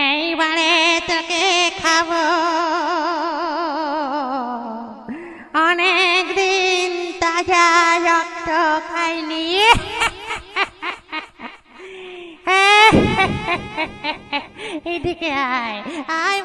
এইবারে তোকে খাবো, অনেক দিন তাজা রক্ত খাইনি। এদিকে আয় আয়